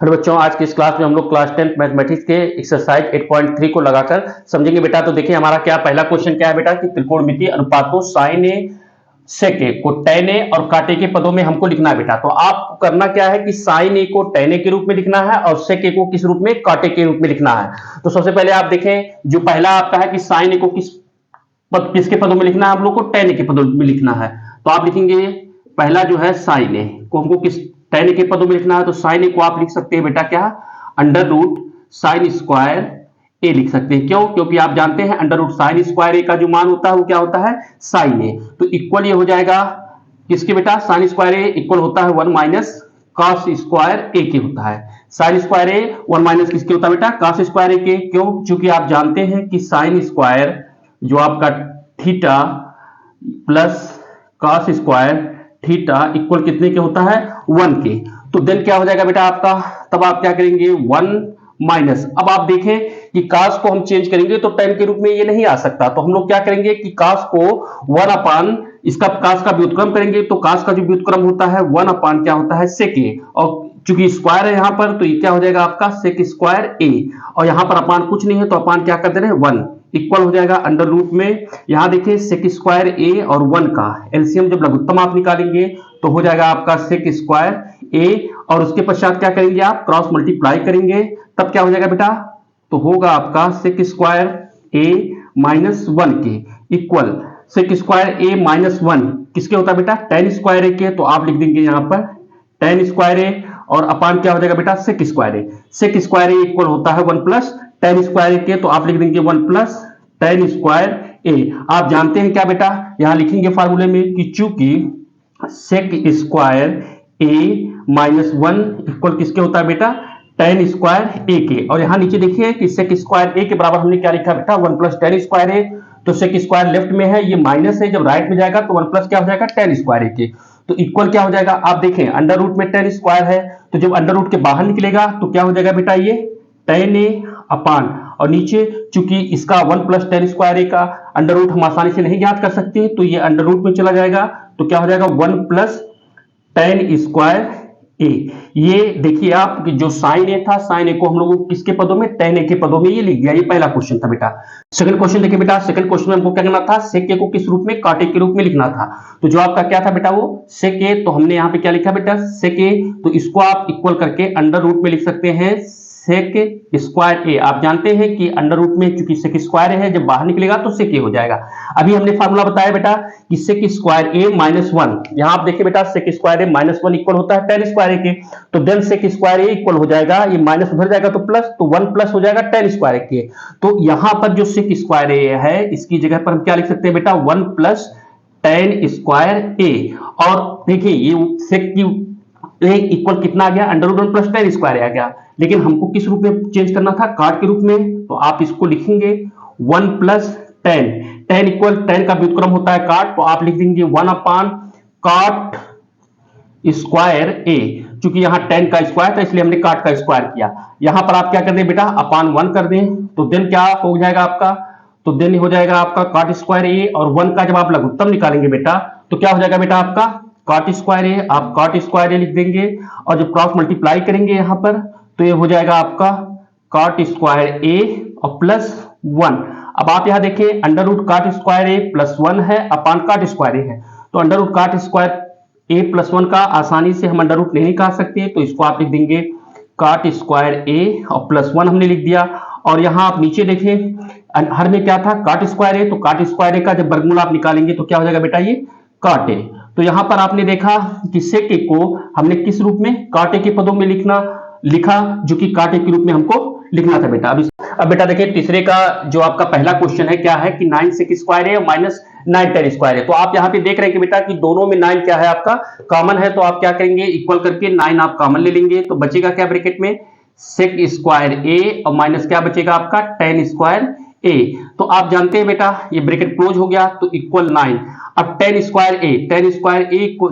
Hello बच्चों, आज की इस क्लास में हम लोग क्लास 10 मैथमेटिक्स के एक्सरसाइज 8.3 को लगाकर समझेंगे बेटा। तो देखिए हमारा क्या पहला क्वेश्चन क्या है बेटा कि त्रिकोणमितीय अनुपातों साइन ए सेक ए को tan ए और cot ए के पदों में हमको लिखना है बेटा। तो आपको करना क्या है कि साइन ए को tan ए के रूप में लिखना है और सेक ए को किस रूप में, cot ए के रूप में लिखना है। तो सबसे पहले आप देखें, जो पहला आपका है कि साइन ए को किसके पदों में लिखना है, हम लोग को tan ए के पदों में लिखना है। तो आप लिखेंगे पहला जो है साइन ए को हमको किस tan ए के पदों में लिखना है। तो साइन ए को आप लिख सकते हैं बेटा क्या, अंडर रूट साइन स्क्वायर ए लिख सकते हैं। क्यों? क्योंकि आप जानते हैं अंडर रूट साइन स्क्वायर ए का जो मान होता है वो क्या होता है, साइन ए। तो इक्वल ये हो जाएगा किसके बेटा, साइन स्क्वायर ए इक्वल होता है 1 माइनस कॉस स्क्वायर ए के होता है। साइन स्क्वायर ए 1 माइनस किसके होता है बेटा, कॉस स्क्वायर ए के। क्यों? चूंकि आप जानते हैं कि साइन स्क्वायर जो आपका theta plus cos square theta equal कितने के होता है, 1 के। तो देन क्या हो जाएगा बेटा आपका, तब आप क्या करेंगे 1 माइनस। अब आप देखें कि कास को हम चेंज करेंगे तो tan के रूप में ये नहीं आ सकता। तो हम लोग क्या करेंगे कि कास को 1 अपान इसका कास का व्युत्क्रम करेंगे। तो कास का जो व्युत्क्रम होता है 1 अपान क्या होता है, सेक ए। और चूंकि स्क्वायर है यहां पर तो ये क्या हो जाएगा आपका सेक स्क्वायर ए। और यहां पर अपान कुछ नहीं है तो अपान क्या कर दे रहे हैं 1, इक्वल हो जाएगा अंडर रूट में। यहां देखिए सेक स्क्वायर ए और 1 का एलसीएम जब लघुत्तम आप निकालेंगे तो हो जाएगा आपका सेक स्क्वायर ए। और उसके पश्चात क्या करेंगे आप, क्रॉस मल्टीप्लाई करेंगे, तब क्या हो जाएगा बेटा, तो होगा आपका सेक स्क्वायर ए माइनस 1 के इक्वल सेक स्क्वायर ए माइनस 1 किसके होता है बेटा, tan स्क्वायर ए के। तो आप लिख देंगे यहां पर tan स्क्वायर ए और अपान क्या हो जाएगा बेटा, सेक स्क्वायर ए। सेक स्क्वायर ए इक्वल होता है 1 प्लस tan स्क्वायर ए के। तो आप लिख देंगे 1 प्लस tan स्क्वायर ए। आप जानते हैं क्या बेटा, यहां लिखेंगे फार्मूले में कि चूंकि सेक स्क्वायर ए माइनस 1 इक्वल किसके होता है बेटा, tan स्क्वायर ए के। और यहां नीचे देखिए कि सेक स्क्वायर ए के बराबर हमने क्या लिखा बेटा, 1 प्लस tan स्क्वायर ए। तो सेक स्क्वायर लेफ्ट में है, ये माइनस है, जब राइट में जाएगा तो 1 प्लस क्या हो जाएगा tan स्क्वायर ए के। तो इक्वल क्या हो जाएगा, आप देखें अंडर रूट में tan स्क्वायर है तो जब अंडर रूट के बाहर निकलेगा तो क्या हो जाएगा बेटा, ये tan ए अपान, और नीचे चूंकि इसका 1 प्लस tan स्क्वायर ए का अंडर रूट हम आसानी से नहीं ज्ञात कर सकते तो ये अंडर रूट में चला जाएगा। तो क्या हो जाएगा 1 प्लस tan स्क्वायर ए। ये देखिए आप कि जो साइन ए था, साइन ए को हम लोग किसके पदों में, tan ए के पदों में ये लिख दिया। ये पहला क्वेश्चन था बेटा। सेकंड क्वेश्चन देखिए बेटा, सेकंड क्वेश्चन में हमको क्या करना था, सेक ए को किस रूप में, cot ए के रूप में लिखना था। तो जो आपका क्या था बेटा वो सेक ए, तो हमने यहाँ पे क्या लिखा बेटा सेक ए। तो इसको आप इक्वल करके अंडर रूट में लिख सकते हैं सेक स्क्वायर ए। आप जानते हैं कि अंडर रूट में चूंकि सेक स्क्वायर है, जब बाहर निकलेगा तो सेक ए हो जाएगा। अभी हमने फार्मूला बताया बेटा कि सेक स्क्वायर ए माइनस 1। यहां आप देखिए बेटा सेक स्क्वायर ए माइनस 1 इक्वल होता है tan स्क्वायर ए के। तो देन सेक स्क्वायर ए इक्वल हो जाएगा, ये माइनस उधर जाएगा तो प्लस, तो 1 प्लस हो जाएगा tan स्क्वायर ए के। तो यहां पर जो सेक स्क्वायर ए है इसकी जगह पर हम क्या लिख सकते हैं बेटा, 1 प्लस tan स्क्वायर ए। और देखिए ये सेक की इक्वल कितना आ गया, under root 1 plus tan square आ गया। लेकिन हमको किस रूप में चेंज करना था, cot के रूप में। तो आप इसको लिखेंगे 1 प्लस tan इक्वल tan का व्युत्क्रम होता है cot। तो आप लिख देंगे 1 अपान cot स्क्वायर ए। चूंकि यहां tan का स्क्वायर था इसलिए हमने cot का स्क्वायर किया। यहां पर आप क्या कर दें बेटा, अपान 1 कर दें। तो देन क्या हो जाएगा आपका, तो देन हो जाएगा आपका cot स्क्वायर ए और 1 का जब आप लघुत्तम निकालेंगे बेटा तो क्या हो जाएगा बेटा आपका cot स्क्वायर ए। आप cot स्क्वायर ए लिख देंगे और जब क्रॉस मल्टीप्लाई करेंगे यहां पर तो ये हो जाएगा आपका cot स्क्वायर ए और प्लस 1। अब आप यहां देखें अंडर रूट cot स्क्वायर ए प्लस 1 है अपान cot स्क्वायर ए है। तो अंडर रूट cot स्क्वायर ए प्लस 1 का आसानी से हम अंडर रूट नहीं निकाल सकते। तो इसको आप लिख देंगे cot स्क्वायर ए और प्लस 1 हमने लिख दिया। और यहां आप नीचे देखें हर में क्या था, cot स्क्वायर ए। तो cot स्क्वायर ए का जब वर्गमूल आप निकालेंगे तो क्या हो जाएगा बेटा, ये cot ए। तो यहां पर आपने देखा कि सेक ए को हमने किस रूप में, cot ए के पदों में लिखा जो कि cot ए के रूप में हमको लिखना था बेटा। अब बेटा देखिए तीसरे का जो आपका पहला क्वेश्चन है क्या है कि 9 सेक स्क्वायर है माइनस 9 tan स्क्वायर है। तो आप यहाँ पे देख रहे हैं कि बेटा कि दोनों में 9 क्या है आपका कॉमन है। तो आप क्या करेंगे, इक्वल करके 9 आप कॉमन ले लेंगे। तो बचेगा क्या ब्रैकेट में, सेक स्क्वायर ए और माइनस क्या बचेगा आपका tan स्क्वायर ए। तो आप जानते हैं बेटा ये ब्रैकेट क्लोज हो गया तो इक्वल 9। अब tan स्क्वायर ए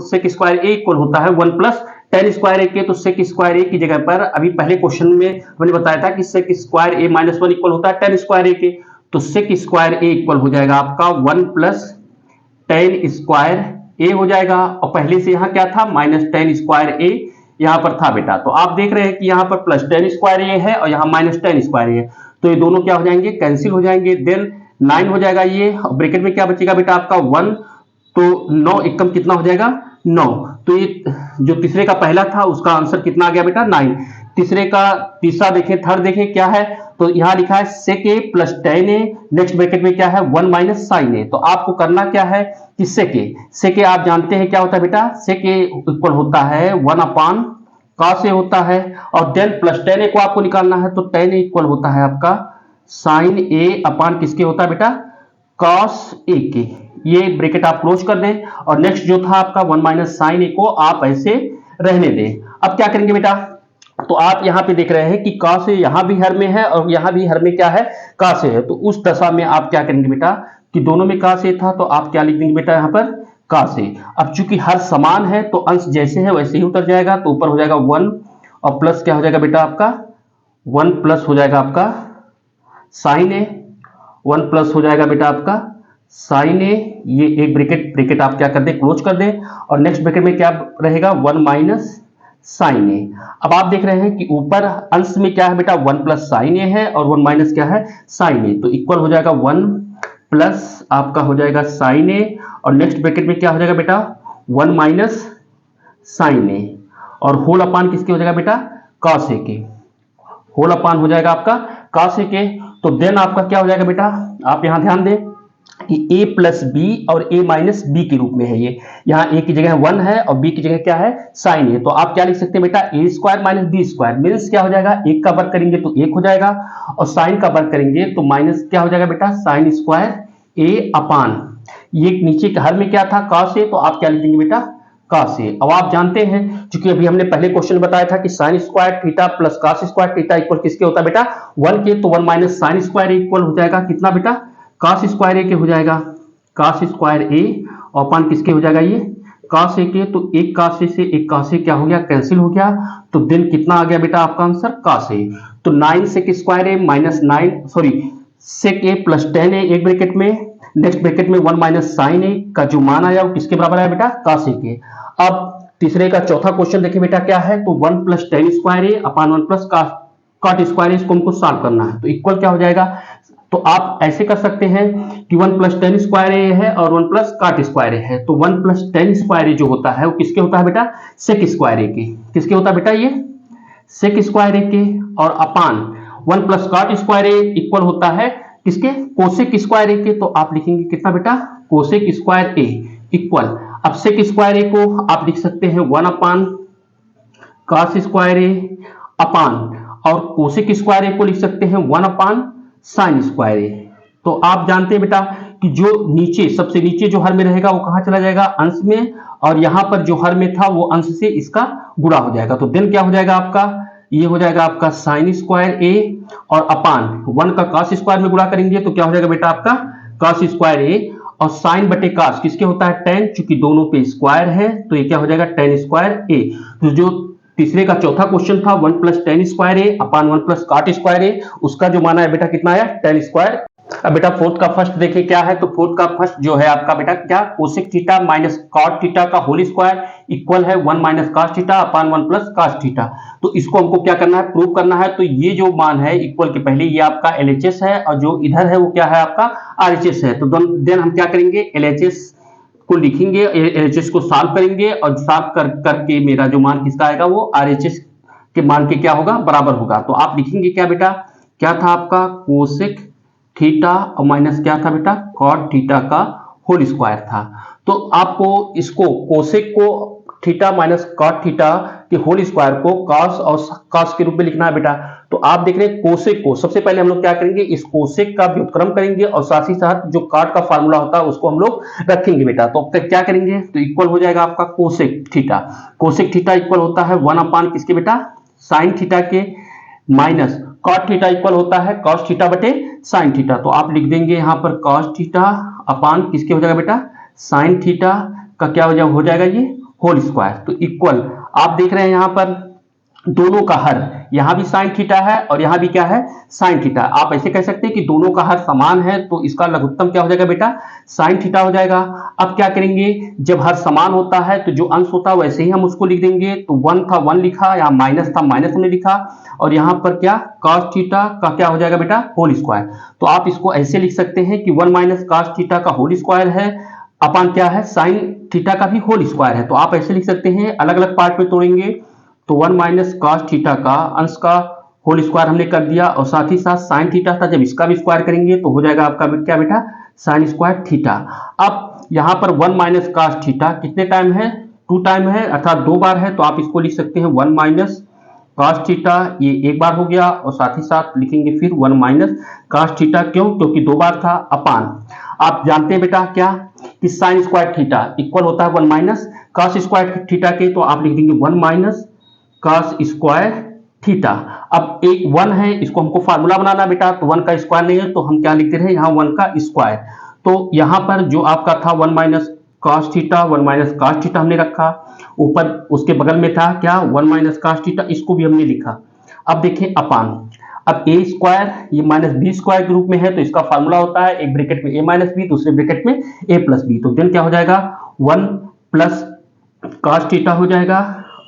सेक स्क्वायर ए इक्वल होता है 1 प्लस tan स्क्वायर ए के। तो सेक स्क्वायर ए की जगह पर अभी पहले क्वेश्चन में मैंने बताया था कि सेक स्क्वायर ए माइनस 1 इक्वल होता है tan स्क्वायर ए के। तो सेक स्क्वायर ए इक्वल हो जाएगा आपका 1 प्लस tan स्क्वायर ए हो जाएगा। और पहले से यहां क्या था, माइनस tan स्क्वायर ए। यहाँ पर था बेटा। तो आप देख रहे हैं कि यहाँ पर प्लस टेन स्क्वायर ए है और यहाँ माइनस टेन स्क्वायर ए है, तो ये दोनों क्या हो जाएंगे, कैंसिल हो जाएंगे। देन 9 हो जाएगा ये, ब्रैकेट में क्या बचेगा बेटा आपका 1, तो 9 एकम कितना हो जाएगा 9। तो ये जो तीसरे का पहला था उसका आंसर कितना आ गया बेटा 9। तीसरे का तीसरा देखें, थर्ड देखें क्या है, तो यहाँ लिखा है sec a plus ten A, next bracket में क्या है 1 माइनस साइन ए। तो आपको करना क्या है कि sec a आप जानते हैं क्या होता है बेटा, sec a इक्वल होता है 1 अपान cos a होता है, और देन प्लस टेन ए को आपको निकालना है, तो टेन ए इक्वल होता है आपका साइन ए अपान किसके होता है बेटा cos a के। ये ब्रैकेट आप क्लोज कर दें, और नेक्स्ट जो था आपका 1 माइनस साइन ए को आप ऐसे रहने दें। अब क्या करेंगे बेटा, तो आप यहाँ पे देख रहे हैं कि cos a यहाँ भी हर में है और यहाँ भी हर में क्या है cos a है, तो उस दशा में आप क्या करेंगे बेटा कि दोनों में cos a था, तो आप क्या लिख देंगे बेटा यहाँ पर cos a। अब चूंकि हर समान है तो अंश जैसे है वैसे ही उतर जाएगा, तो ऊपर हो जाएगा 1 और प्लस क्या हो जाएगा बेटा आपका 1 प्लस हो जाएगा आपका साइन ए, 1 प्लस हो जाएगा बेटा आपका साइन ए। ये एक ब्रैकेट आप क्या कर दें क्लोज कर दें, और नेक्स्ट ब्रैकेट में क्या रहेगा 1 माइनस साइन ए। अब आप देख रहे हैं कि ऊपर अंश में क्या है बेटा 1 प्लस साइन ए है और 1 माइनस क्या है साइन ए, तो इक्वल हो जाएगा 1 प्लस आपका हो जाएगा साइन ए, और नेक्स्ट ब्रैकेट में क्या हो जाएगा बेटा 1 माइनस साइन ए, और होल अपान किसके हो जाएगा बेटा cos a के, होल अपान हो जाएगा आपका cos a के। तो देन आपका क्या हो जाएगा बेटा, आप यहां ध्यान दें कि a प्लस बी और a माइनस बी के रूप में है, ये यहाँ a की जगह 1 है और b की जगह क्या है साइन है, तो आप क्या लिख सकते हैं बेटा a square minus B square, means क्या हो जाएगा 1 का वर्ग करेंगे तो 1 हो जाएगा, और साइन का वर्ग करेंगे तो माइनस क्या हो जाएगा बेटा साइन स्क्वायर a अपान ये नीचे हर में क्या था cos a, तो आप क्या लिखेंगे बेटा cos a। अब आप जानते हैं क्योंकि अभी हमने पहले क्वेश्चन बताया था कि sine square theta plus cos square theta equal किसके होता है बेटा 1 के, तो 1 माइनस साइन स्क्वायर इक्वल हो जाएगा कितना बेटा cos स्क्वायर ए के हो जाएगा cos स्क्वायर ए, और अपान किसके हो जाएगा ये cos ए के, तो एक cos ए से एक cos ए क्या हो गया कैंसिल हो गया, तो देन कितना आ गया बेटा आपका आंसर cos ए। तो 9 sec स्क्वायर ए माइनस 9 सॉरी sec ए प्लस 10 ए एक ब्रैकेट में, नेक्स्ट ब्रैकेट में 1 माइनस साइन ए का जो मान आया वो किसके बराबर आया बेटा cos ए के। अब तीसरे का चौथा क्वेश्चन देखिए बेटा क्या है, तो 1 प्लस टेन स्क्वायर ए अपान 1 प्लस कॉट स्क्वायर ए, इसको हमको सॉल्व करना है, तो इक्वल क्या हो जाएगा, तो आप ऐसे कर सकते हैं कि 1 प्लस टेन स्क्वायर ए है और 1 प्लस कॉट स्क्वायर ए है, तो 1 प्लस टेन स्क्वायर ए जो होता है वो किसके होता है बेटा सेक स्क्वायर ए के, किसके होता है बेटा ये सेक स्क्वायर ए के, और अपान 1 प्लस कॉट स्क्वायर ए इक्वल होता है किसके कोसेक स्क्वायर ए के, तो आप लिखेंगे कितना बेटा कोसेक स्क्वायर ए इक्वल, अब सेक स्क्वायर ए को आप लिख सकते हैं 1 अपान कॉस स्क्वायर ए अपान, और कोसेक स्क्वायर ए को लिख सकते हैं 1 अपान साइन स्क्वायर ए। तो आप जानते हैं बेटा कि जो नीचे सबसे नीचे जो हर में रहेगा वो कहां चला जाएगा अंश में, और यहां पर जो हर में था वो अंश से इसका गुणा हो जाएगा, तो देन क्या हो जाएगा आपका ये हो जाएगा आपका साइन स्क्वायर ए, और अपान 1 का कॉस स्क्वायर में गुणा करेंगे तो क्या हो जाएगा बेटा आपका कॉस स्क्वायर ए, और साइन बटे कॉस किसके होता है टेन, चूंकि दोनों पे स्क्वायर है तो ये क्या हो जाएगा टेन स्क्वायर ए। तो जो तीसरे का चौथा क्वेश्चन था 1 प्लस टेन स्क्वायर ए अपान 1 प्लस कॉट स्क्वायर ए, उसका जो माना है बेटा कितना आया टेन स्क्वायर। अब बेटा फोर्थ का फर्स्ट देखिए क्या है, तो फोर्थ का फर्स्ट जो है आपका बेटा क्या cosec theta minus cot theta का होल स्क्वायर इक्वल है 1 minus cos theta upon 1 plus cos theta. तो इसको हमको क्या करना है प्रूव करना है, तो ये जो मान है इक्वल के पहले ये आपका LHS है और जो इधर है वो क्या है आपका RHS है, तो देन हम क्या करेंगे LHS को लिखेंगे, LHS को सॉल्व करेंगे और सॉल्व करके मेरा जो मान किसका आएगा वो RHS के मान के क्या होगा बराबर होगा। तो आप लिखेंगे क्या बेटा क्या था आपका कोसेक थीटा और माइनस क्या था बेटा कॉट थीटा का होल स्क्वायर था। तो आपको इसको कोसेक को थीटा माइनस कॉट थीटा के होल स्क्वायर को कॉस और कॉस के रूप में लिखना है बेटा। तो आप देख रहे हैं कोसेक को सबसे पहले हम लोग क्या करेंगे इस कोसेक का व्युत्क्रम करेंगे और साथ ही साथ जो कॉट का फार्मूला होता है उसको हम लोग रखेंगे बेटा। तो अब तक क्या करेंगे तो इक्वल हो जाएगा आपका कोसेक थीटा इक्वल होता है 1 अपान किसके बेटा साइन थीटा के माइनस कॉट थीटा इक्वल होता है कॉस थीटा बटे साइन थीटा। तो आप लिख देंगे यहाँ पर कॉस थीटा अपान किसके हो जाएगा बेटा साइन थीटा का क्या हो जाएगा ये होल स्क्वायर। तो इक्वल आप देख रहे हैं यहाँ पर दोनों का हर, यहां भी साइन थीटा है और यहां भी क्या है, साइन थीटा। आप ऐसे कह सकते हैं कि दोनों का हर समान है, तो इसका लघुत्तम क्या हो जाएगा बेटा, साइन थीटा हो जाएगा। अब क्या करेंगे, जब हर समान होता है तो जो अंश होता है वैसे ही हम उसको लिख देंगे। तो 1 था 1 लिखा, यहाँ माइनस था माइनस हमने लिखा, और यहाँ पर क्या cos थीटा का क्या हो जाएगा बेटा, होल स्क्वायर। तो आप इसको ऐसे लिख सकते हैं कि 1 माइनस cos थीटा का होल स्क्वायर है अपान क्या है, साइन थीटा का भी होल स्क्वायर है। तो आप ऐसे लिख सकते हैं, अलग अलग पार्ट में तोड़ेंगे तो 1 माइनस cos थीटा का अंश का होल स्क्वायर हमने कर दिया, और साथ ही साथ साइन थीटा था, जब इसका भी स्क्वायर करेंगे तो हो जाएगा आपका क्या बेटा, साइन स्क्वायर थीटा। अब यहां पर 1 माइनस cos थीटा कितने टाइम है, 2 टाइम है, अर्थात 2 बार है। तो आप इसको लिख सकते हैं 1 माइनस cos थीटा, ये एक बार हो गया, और साथ ही साथ लिखेंगे फिर 1 माइनस cos थीटा, क्यों, क्योंकि 2 बार था, अपान आप जानते हैं बेटा क्या कि साइन स्क्वायर थीटा इक्वल होता है 1 माइनस cos स्क्वायर थीटा के। तो आप लिख देंगे 1 माइनस cos स्क्वायर थीटा। अब एक 1 है, इसको हमको फार्मूला बनाना बेटा, तो 1 का स्क्वायर नहीं है तो हम क्या लिखते रहे, यहाँ 1 का स्क्वायर। तो यहाँ पर जो आपका था 1 minus cos theta, 1 minus cos theta हमने रखा, ऊपर उसके बगल में था क्या 1 माइनस cos थीटा, इसको भी हमने लिखा। अब देखिए अपान, अब ए स्क्वायर ये माइनस बी स्क्वायर के रूप में है, तो इसका फार्मूला होता है एक ब्रैकेट में ए माइनस बी, दूसरे ब्रैकेट में ए प्लस बी। तो देन क्या हो जाएगा 1 प्लस cos थीटा हो जाएगा,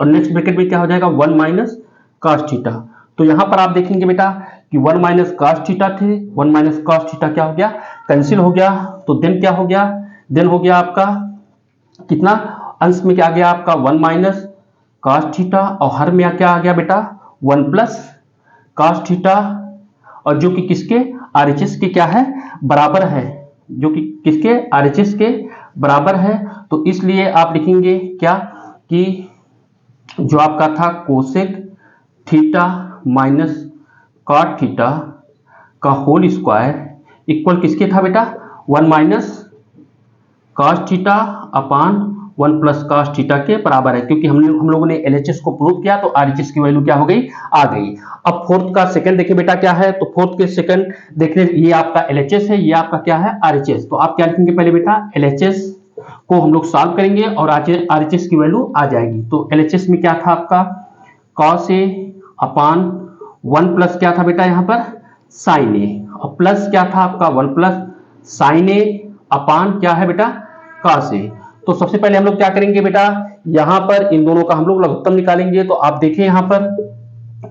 और नेक्स्ट ब्रैकेट में क्या हो जाएगा 1 माइनस cos थीटा। तो यहां पर आप देखेंगे बेटा कि 1 माइनस cos थीटा थे, 1 माइनस cos थीटा क्या हो गया, कैंसिल हो गया। तो देन क्या हो गया, देन हो गया आपका कितना, अंश में क्या आ गया आपका 1 माइनस cos थीटा, और हर में क्या आ गया बेटा 1 प्लस cos थीटा, और जो कि किसके RHS के क्या है, बराबर है, जो कि किसके RHS के बराबर है। तो इसलिए आप लिखेंगे क्या कि जो आपका था cosec theta minus cot theta का होल स्क्वायर इक्वल किसके था बेटा, 1 minus cos theta upon 1 plus cos theta के बराबर है, क्योंकि हम लोगों ने LHS को प्रूव किया तो RHS की वैल्यू क्या हो गई, आ गई। अब फोर्थ का सेकंड देखिए बेटा क्या है, तो फोर्थ के सेकंड देखने, ये आपका LHS है, ये आपका क्या है RHS। तो आप क्या लिखेंगे पहले बेटा, LHS को हम लोग सॉल्व करेंगे और RHS की वैल्यू आ जाएगी। तो LHS में क्या था आपका cos ए अपान 1 प्लस क्या था बेटा यहाँ पर साइन ए, और प्लस क्या था आपका 1 प्लस साइन ए अपान क्या है बेटा cos ए। तो सबसे पहले हम लोग क्या करेंगे बेटा, यहां पर इन दोनों का हम लोग लघुत्तम निकालेंगे। तो आप देखें यहां पर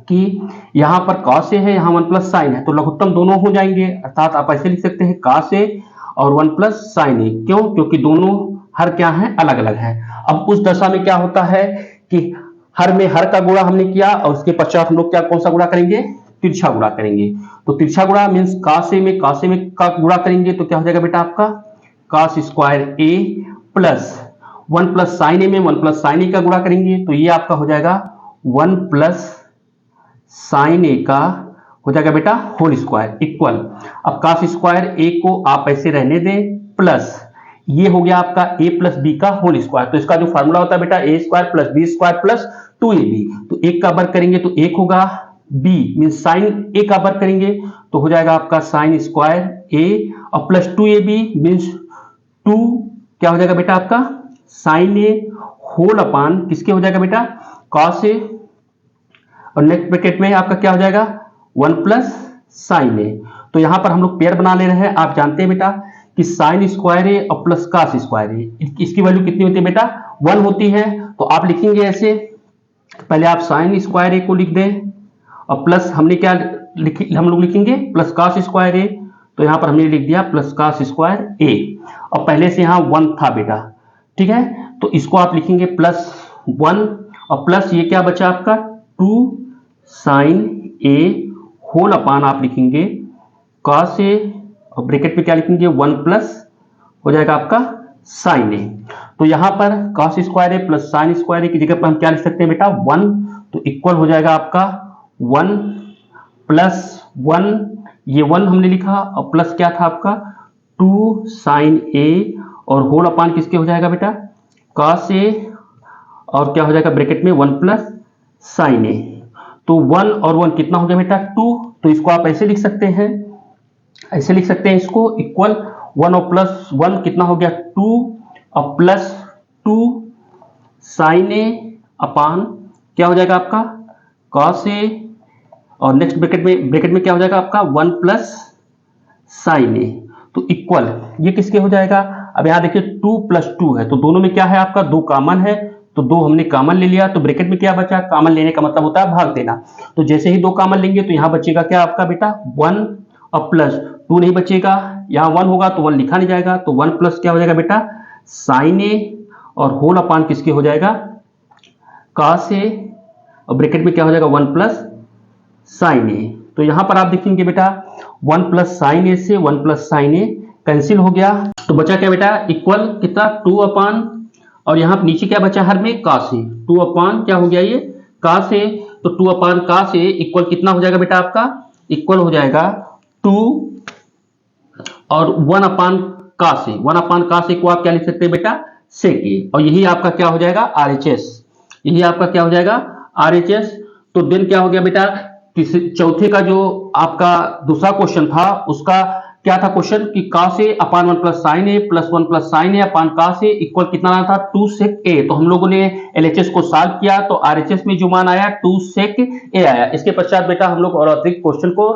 कि यहां पर cos ए है, यहां 1 प्लस साइन है, तो लघुत्तम दोनों हो जाएंगे, अर्थात आप ऐसे लिख सकते हैं cos ए और 1 प्लस साइन ए, क्यों, क्योंकि दोनों हर क्या है, अलग अलग है। अब उस दशा में क्या होता है कि हर में हर का गुणा हमने किया, और उसके पश्चात हम लोग क्या कौन सा गुणा करेंगे, तिरछा गुणा करेंगे। तो तिरछा गुणा मींस cos ए में का गुणा करेंगे, तो क्या हो जाएगा बेटा आपका cos स्क्वायर ए प्लस 1 प्लस साइन ए में 1 प्लस साइन ए का गुणा करेंगे, तो ये आपका हो जाएगा 1 प्लस साइन ए का हो जाएगा बेटा होल स्क्वायर इक्वल, अब cos स्क्वायर ए को आप ऐसे रहने दें, प्लस ये हो गया आपका a प्लस बी का होल स्क्वायर। तो इसका जो फार्मूला होता है बेटा A square plus B square plus 2ab, तो एक का वर्ग करेंगे तो एक होगा, b मीन साइन a का वर्ग करेंगे तो हो जाएगा आपका साइन स्क्वायर a, और प्लस 2ab मीन्स 2 क्या हो जाएगा बेटा आपका साइन ए होल अपान किसके हो जाएगा बेटा cos ए, और नेक्स्ट ब्रैकेट में आपका क्या हो जाएगा 1 प्लस साइन ए। तो यहां पर हम लोग पेयर बना ले रहे हैं। आप जानते हैं बेटा कि साइन स्क्वायर ए और प्लस cos स्क्वायर ए, इसकी वैल्यू कितनी होती है बेटा 1 होती है। तो आप लिखेंगे ऐसे, पहले आप साइन स्क्वायर ए को लिख दें, और प्लस हमने क्या हम लोग लिखेंगे प्लस cos स्क्वायर ए, तो यहां पर हमने लिख दिया प्लस cos स्क्वायर ए, और पहले से यहां 1 था बेटा, ठीक है। तो इसको आप लिखेंगे प्लस 1, और प्लस ये क्या बचा आपका 2 साइन ए होल अपान आप लिखेंगे cos ए, और ब्रैकेट में क्या लिखेंगे 1 प्लस हो जाएगा आपका साइन ए। तो यहां पर cos स्क्वायर ए प्लस साइन स्क्वायर ए की जगह पर हम क्या लिख सकते हैं बेटा 1, तो इक्वल हो जाएगा आपका 1 प्लस 1, ये 1 हमने लिखा, और प्लस क्या था आपका 2 साइन ए, और होल अपान किसके हो जाएगा बेटा cos ए, और क्या हो जाएगा ब्रैकेट में 1 प्लस साइन ए। तो 1 और 1 कितना हो गया बेटा 2, तो इसको आप ऐसे लिख सकते हैं, ऐसे लिख सकते हैं इसको इक्वल 1 और प्लस 1 कितना हो गया 2, और प्लस 2 साइन ए अपान क्या हो जाएगा आपका कॉस ए और नेक्स्ट ब्रैकेट में क्या हो जाएगा आपका 1 प्लस साइन ए, तो इक्वल ये किसके हो जाएगा। अब यहां देखिए 2 प्लस 2 है, तो दोनों में क्या है आपका 2 कॉमन है, तो 2 हमने कॉमन ले लिया, तो ब्रैकेट में क्या बचा, कॉमन लेने का मतलब होता है भाग देना। तो जैसे ही 2 कॉमन लेंगे तो यहां बचेगा क्या आपका बेटा 1 और प्लस 2 नहीं बचेगा, यहां 1 होगा तो 1 लिखा नहीं जाएगा, तो 1 प्लस क्या हो जाएगा बेटा साइन ए और होल अपान किसके हो जाएगा कॉस ए, और ब्रैकेट में क्या हो जाएगा 1 प्लस साइन ए। तो यहां पर आप देखेंगे बेटा 1 प्लस साइन ए से 1 प्लस साइन ए कैंसिल हो गया, तो बचा क्या बेटा इक्वल कितना 2 अपान, और यहां नीचे क्या बचा हर में कॉस ए, 2 अपान क्या हो गया ये कॉस ए, तो 2 अपान कॉस ए इक्वल कितना हो जाएगा बेटा आपका इक्वल हो जाएगा 2 और 1 अपान cos A, 1 upon cos A को आप क्या लिख सकते हैं बेटा सेक ए, और यही आपका क्या हो जाएगा आरएचएस, यही आपका क्या हो जाएगा आरएचएस। तो देन क्या हो गया बेटा चौथे का जो आपका दूसरा क्वेश्चन था उसका क्या था क्वेश्चन कि cos ए अपान 1 प्लस साइन ए प्लस 1 प्लस साइन ए अपान cos ए इक्वल कितना आना था 2 सेक ए, तो हम लोगों ने एलएचएस को सॉल्व किया तो आरएचएस में जो मान आया 2 सेक ए आया। इसके पश्चात बेटा हम लोग और अतिरिक्त क्वेश्चन को